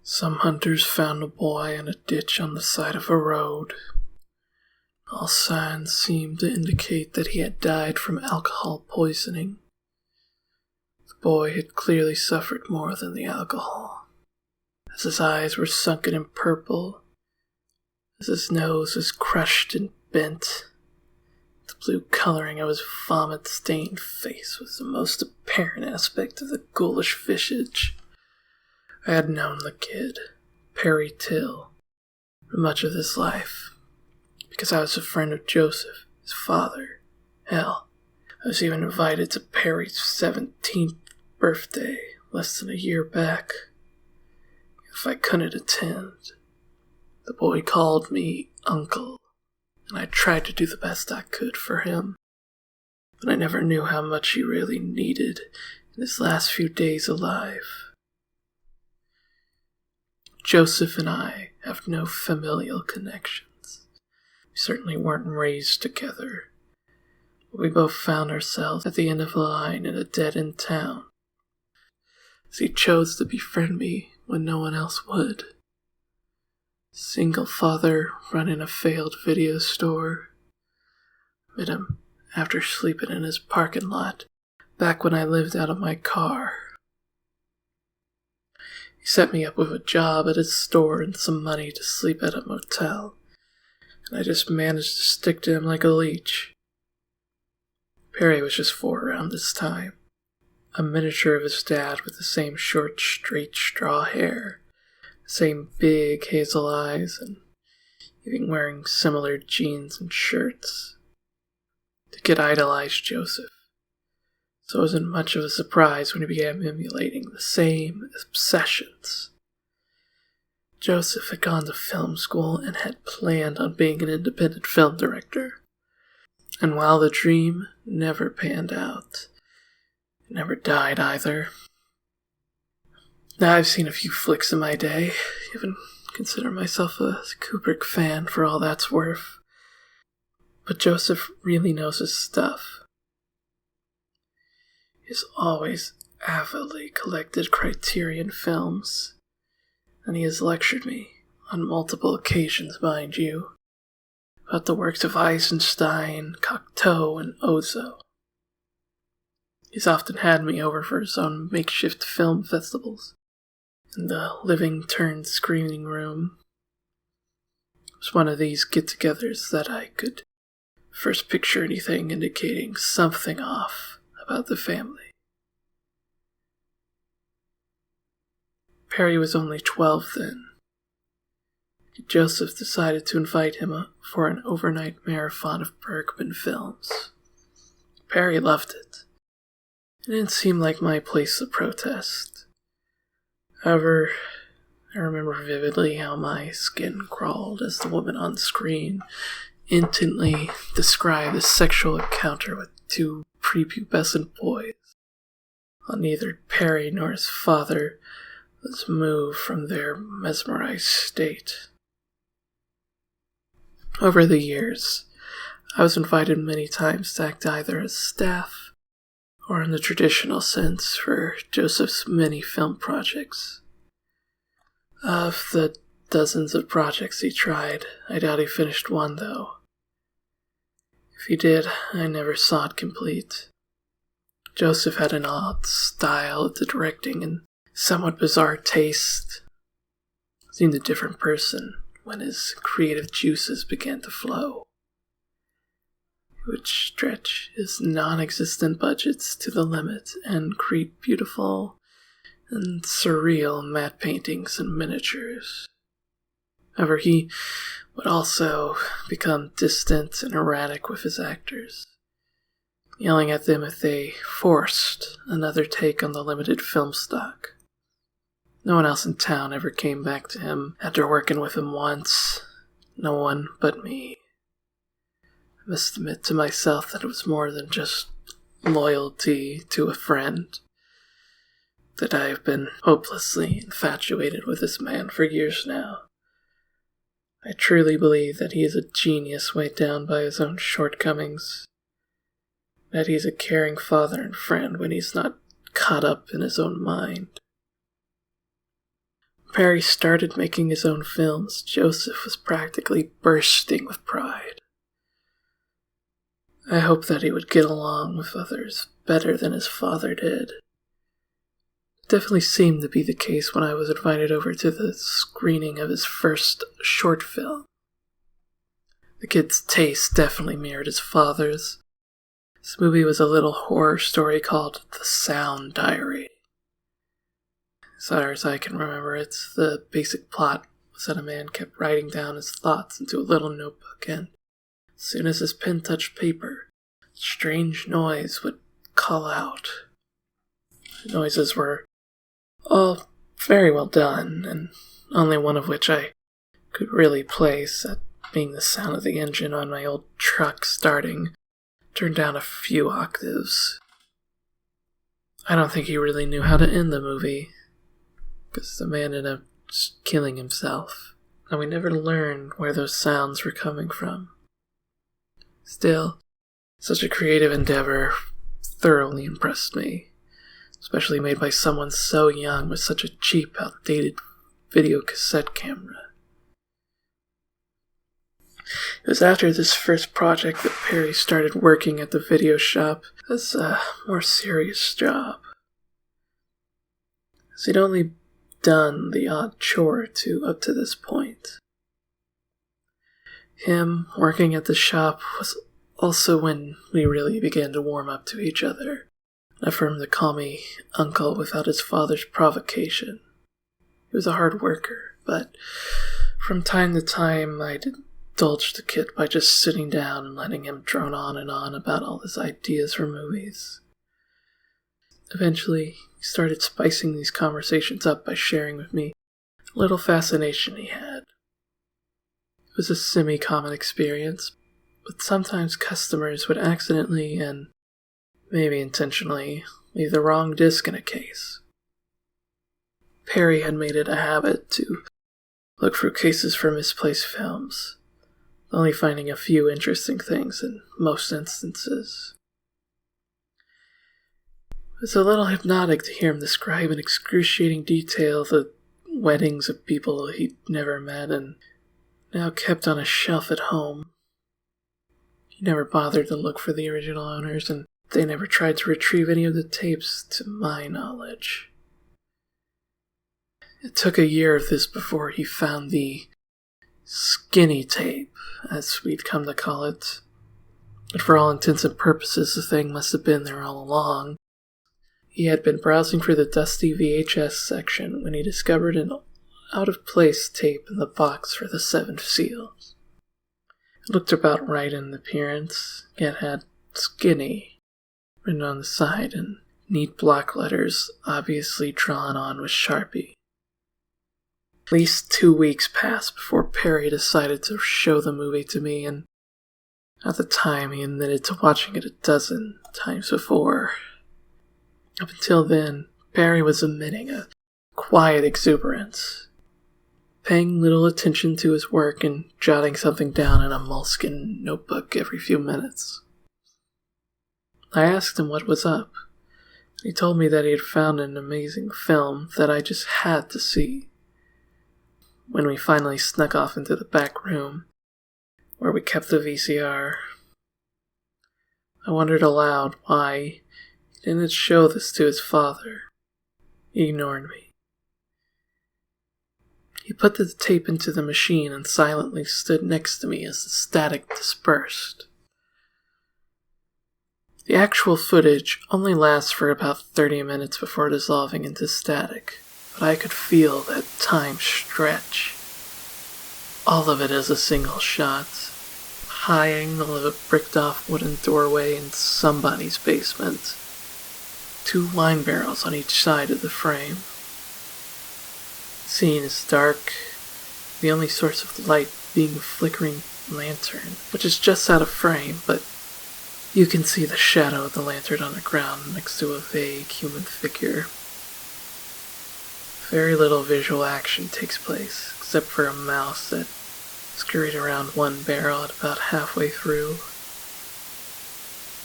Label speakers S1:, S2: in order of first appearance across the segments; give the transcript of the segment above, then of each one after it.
S1: Some hunters found a boy in a ditch on the side of a road. All signs seemed to indicate that he had died from alcohol poisoning. The boy had clearly suffered more than the alcohol, as his eyes were sunken in purple, as his nose was crushed and bent. The blue coloring of his vomit-stained face was the most apparent aspect of the ghoulish visage. I had known the kid, Perry Till, for much of his life, because I was a friend of Joseph, his father. Hell, I was even invited to Perry's 17th birthday less than a year back. If I couldn't attend, the boy called me Uncle, and I tried to do the best I could for him, but I never knew how much he really needed in his last few days alive. Joseph and I have no familial connections. We certainly weren't raised together, but we both found ourselves at the end of a line in a dead-end town, as he chose to befriend me when no one else would. Single father running a failed video store. Met him after sleeping in his parking lot back when I lived out of my car. He set me up with a job at his store and some money to sleep at a motel, and I just managed to stick to him like a leech. Perry was just 4 around this time, a miniature of his dad with the same short, straight straw hair, the same big hazel eyes, and even wearing similar jeans and shirts. The kid idolized Joseph, so it wasn't much of a surprise when he began emulating the same obsessions. Joseph had gone to film school and had planned on being an independent film director. And while the dream never panned out, it never died either. Now, I've seen a few flicks in my day, even consider myself a Kubrick fan for all that's worth. But Joseph really knows his stuff. He's always avidly collected Criterion films, and he has lectured me, on multiple occasions mind you, about the works of Eisenstein, Cocteau, and Ozo. He's often had me over for his own makeshift film festivals, in the living-turned-screening room. It was one of these get-togethers that I could first picture anything indicating something off about the family. Perry was only 12 then. Joseph decided to invite him for an overnight marathon of Bergman films. Perry loved it. It didn't seem like my place to protest. However, I remember vividly how my skin crawled as the woman on screen instantly described a sexual encounter with 2 prepubescent boys, while neither Perry nor his father was moved from their mesmerized state. Over the years, I was invited many times to act either as staff or in the traditional sense for Joseph's many film projects. Of the dozens of projects he tried, I doubt he finished one, though. If he did, I never saw it complete. Joseph had an odd style at the directing and somewhat bizarre taste. Seemed a different person when his creative juices began to flow. He would stretch his non-existent budgets to the limit and create beautiful and surreal matte paintings and miniatures. However, he would also become distant and erratic with his actors, yelling at them if they forced another take on the limited film stock. No one else in town ever came back to him after working with him once. No one but me. I must admit to myself that it was more than just loyalty to a friend, that I have been hopelessly infatuated with this man for years now. I truly believe that he is a genius weighed down by his own shortcomings, that he's a caring father and friend when he's not caught up in his own mind. Perry started making his own films, Joseph was practically bursting with pride. I hoped that he would get along with others better than his father did. It definitely seemed to be the case when I was invited over to the screening of his first short film. The kid's taste definitely mirrored his father's. This movie was a little horror story called The Sound Diary. As far as I can remember it, the basic plot was that a man kept writing down his thoughts into a little notebook, and as soon as his pen touched paper, a strange noise would call out. The noises were all very well done, and only one of which I could really place, that being the sound of the engine on my old truck starting, turned down a few octaves. I don't think he really knew how to end the movie, because the man ended up just killing himself, and we never learned where those sounds were coming from. Still, such a creative endeavor thoroughly impressed me, especially made by someone so young with such a cheap, outdated video cassette camera. It was after this first project that Perry started working at the video shop as a more serious job. As he'd only done the odd chore or two up to this point. Him working at the shop was also when we really began to warm up to each other, and for him to call me uncle without his father's provocation. He was a hard worker, but from time to time I'd indulge the kid by just sitting down and letting him drone on and on about all his ideas for movies. Eventually, he started spicing these conversations up by sharing with me a little fascination he had. It was a semi-common experience, but sometimes customers would accidentally and maybe intentionally leave the wrong disc in a case. Perry had made it a habit to look through cases for misplaced films, only finding a few interesting things in most instances. It was a little hypnotic to hear him describe in excruciating detail the weddings of people he'd never met and now kept on a shelf at home. He never bothered to look for the original owners, and they never tried to retrieve any of the tapes, to my knowledge. It took a year of this before he found the skinny tape, as we'd come to call it. But for all intents and purposes, the thing must have been there all along. He had been browsing through the dusty VHS section when he discovered an out-of-place tape in the box for the Seventh Seal. It looked about right in appearance, yet had skinny written on the side in neat block letters obviously drawn on with Sharpie. At least 2 weeks passed before Perry decided to show the movie to me, and at the time he admitted to watching it a dozen times before. Up until then, Perry was emitting a quiet exuberance, paying little attention to his work and jotting something down in a moleskin notebook every few minutes. I asked him what was up. He told me that he had found an amazing film that I just had to see. When we finally snuck off into the back room, where we kept the VCR, I wondered aloud why he didn't show this to his father. He ignored me. He put the tape into the machine and silently stood next to me as the static dispersed. The actual footage only lasts for about 30 minutes before dissolving into static, but I could feel that time stretch. All of it as a single shot. High angle of a bricked-off wooden doorway in somebody's basement. 2 wine barrels on each side of the frame. The scene is dark, the only source of light being a flickering lantern, which is just out of frame, but you can see the shadow of the lantern on the ground next to a vague human figure. Very little visual action takes place, except for a mouse that scurried around one barrel at about halfway through.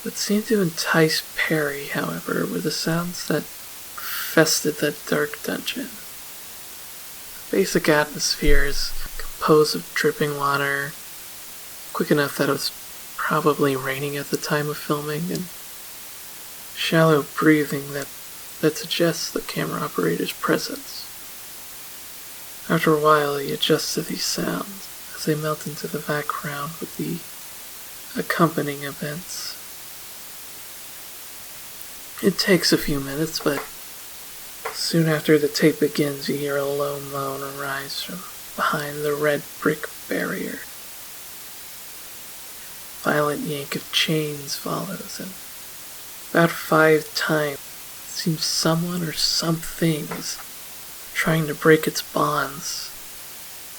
S1: What seemed to entice Perry, however, were the sounds that infested that dark dungeon. basic atmosphere is composed of dripping water, quick enough that it was probably raining at the time of filming, and shallow breathing that suggests the camera operator's presence. After a while, he adjusts to these sounds as they melt into the background with the accompanying events. It takes a few minutes, but soon after the tape begins, you hear a low moan arise from behind the red brick barrier. Violent yank of chains follows, and about 5 times it seems someone or something is trying to break its bonds.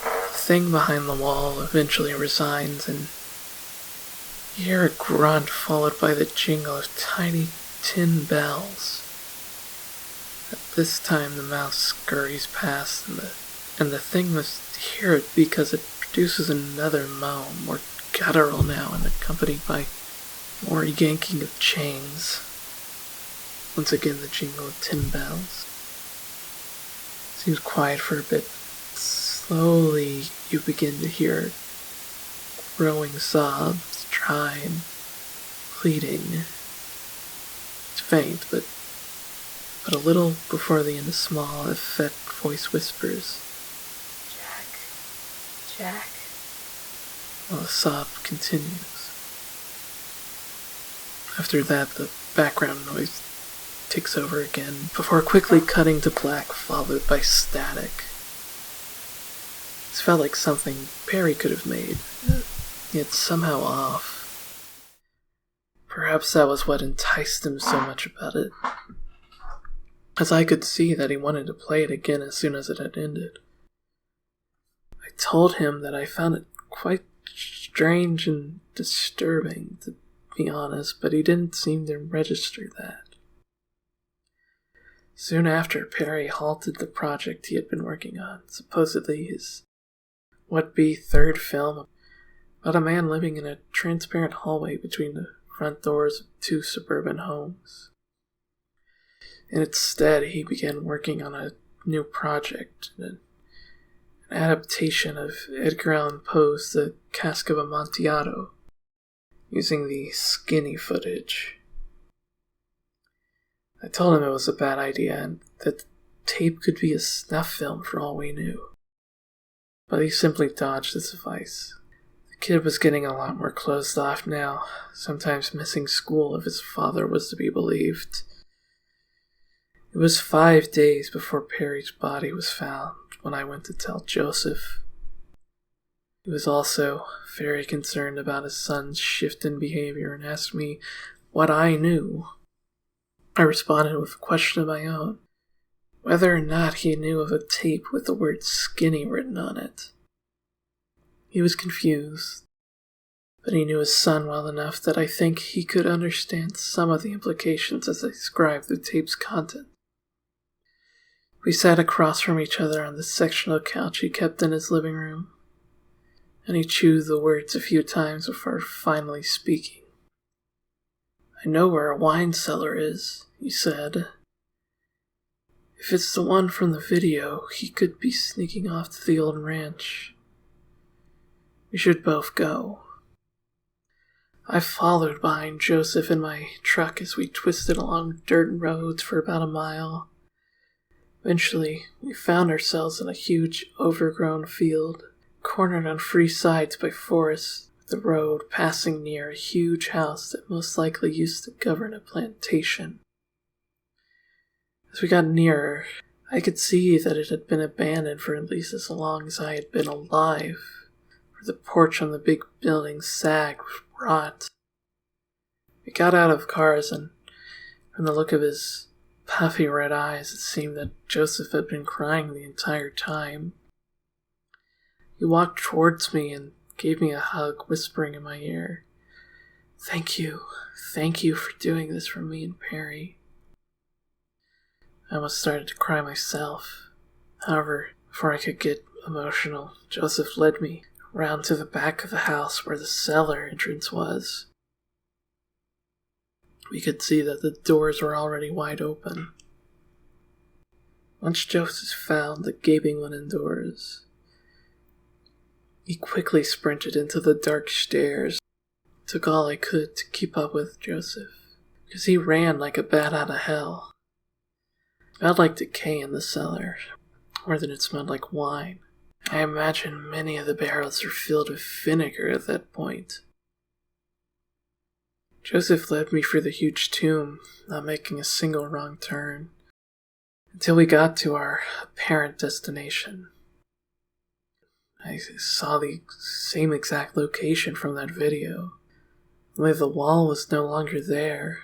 S1: The thing behind the wall eventually resigns, and you hear a grunt followed by the jingle of tiny tin bells. At this time the mouse scurries past, and the thing must hear it because it produces another moan, more guttural now and accompanied by more yanking of chains. Once again the jingle of tin bells. Seems quiet for a bit. Slowly you begin to hear growing sobs, dry and pleading. It's faint, but a little before the end, a small, effete voice whispers, Jack, while the sob continues. After that, the background noise takes over again, before quickly cutting to black, followed by static. This felt like something Perry could have made, yet somehow off. Perhaps that was what enticed him so much about it, as I could see that he wanted to play it again as soon as it had ended. I told him that I found it quite strange and disturbing, to be honest, but he didn't seem to register that. Soon after, Perry halted the project he had been working on, supposedly his would-be 3rd film, about a man living in a transparent hallway between the front doors of 2 suburban homes. And instead, he began working on a new project, an adaptation of Edgar Allan Poe's The Cask of Amontillado, using the skinny footage. I told him it was a bad idea and that the tape could be a snuff film for all we knew. But he simply dodged this advice. The kid was getting a lot more closed off now, sometimes missing school if his father was to be believed. It was 5 days before Perry's body was found when I went to tell Joseph. He was also very concerned about his son's shift in behavior and asked me what I knew. I responded with a question of my own, whether or not he knew of a tape with the word skinny written on it. He was confused, but he knew his son well enough that I think he could understand some of the implications as I described the tape's content. We sat across from each other on the sectional couch he kept in his living room, and he chewed the words a few times before finally speaking. I know where a wine cellar is, he said. If it's the one from the video, he could be sneaking off to the old ranch. We should both go. I followed behind Joseph in my truck as we twisted along dirt roads for about a mile. Eventually, we found ourselves in a huge, overgrown field, cornered on 3 sides by forests, with the road passing near a huge house that most likely used to govern a plantation. As we got nearer, I could see that it had been abandoned for at least as long as I had been alive, for the porch on the big building sagged with rot. We got out of cars, and from the look of his puffy red eyes, it seemed that Joseph had been crying the entire time. He walked towards me and gave me a hug, whispering in my ear, Thank you for doing this for me and Perry." I almost started to cry myself. However, before I could get emotional, Joseph led me round to the back of the house where the cellar entrance was. We could see that the doors were already wide open. Once Joseph found the gaping one indoors, he quickly sprinted into the dark stairs. Took all I could to keep up with Joseph, because he ran like a bat out of hell. It smelled like decay in the cellar, more than it smelled like wine. I imagine many of the barrels were filled with vinegar at that point. Joseph led me through the huge tomb, not making a single wrong turn, until we got to our apparent destination. I saw the same exact location from that video, only the wall was no longer there.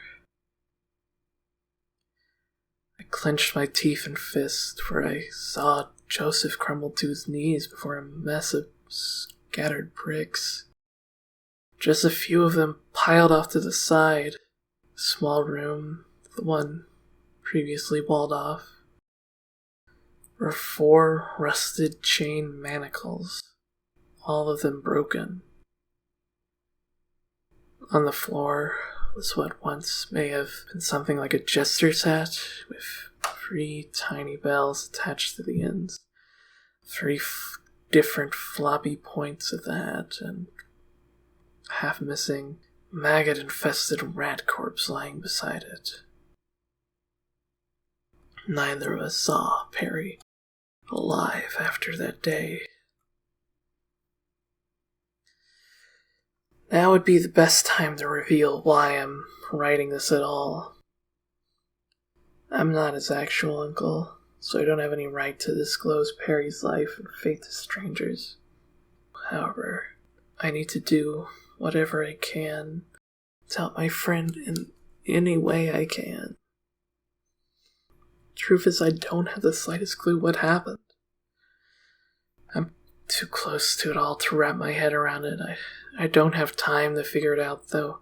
S1: I clenched my teeth and fists, for I saw Joseph crumble to his knees before a mess of scattered bricks. Just a few of them piled off to the side. A small room, the one previously walled off, were 4 rusted chain manacles, all of them broken. On the floor was what once may have been something like a jester's hat, with 3 tiny bells attached to the ends, 3 different floppy points of the hat, and half-missing, maggot-infested rat corpse lying beside it. Neither of us saw Perry alive after that day. Now would be the best time to reveal why I'm writing this at all. I'm not his actual uncle, so I don't have any right to disclose Perry's life and fate to strangers. However, I need to do whatever I can to help my friend in any way I can. Truth is, I don't have the slightest clue what happened. I'm too close to it all to wrap my head around it. I don't have time to figure it out, though.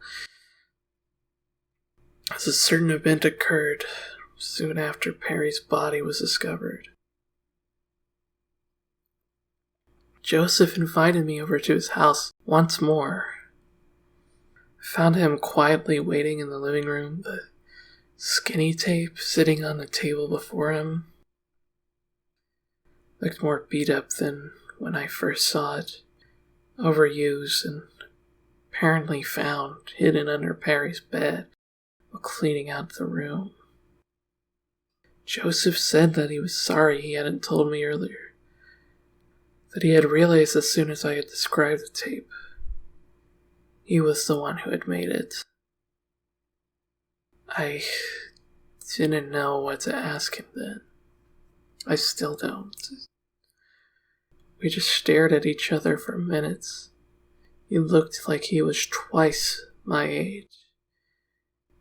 S1: As a certain event occurred soon after Perry's body was discovered. Joseph invited me over to his house once more. I found him quietly waiting in the living room, the skinny tape sitting on the table before him. Looked more beat up than when I first saw it, overused and apparently found hidden under Perry's bed while cleaning out the room. Joseph said that he was sorry he hadn't told me earlier, that he had realized as soon as I had described the tape. He was the one who had made it. I didn't know what to ask him then. I still don't. We just stared at each other for minutes. He looked like he was twice my age,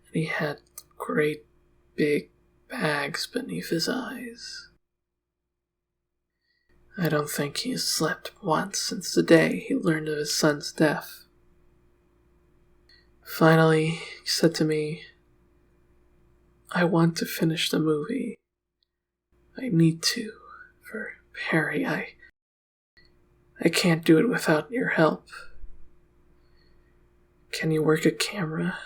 S1: and he had great big bags beneath his eyes. I don't think he has slept once since the day he learned of his son's death. Finally, he said to me, "I want to finish the movie. I need to, for Perry. I can't do it without your help. Can you work a camera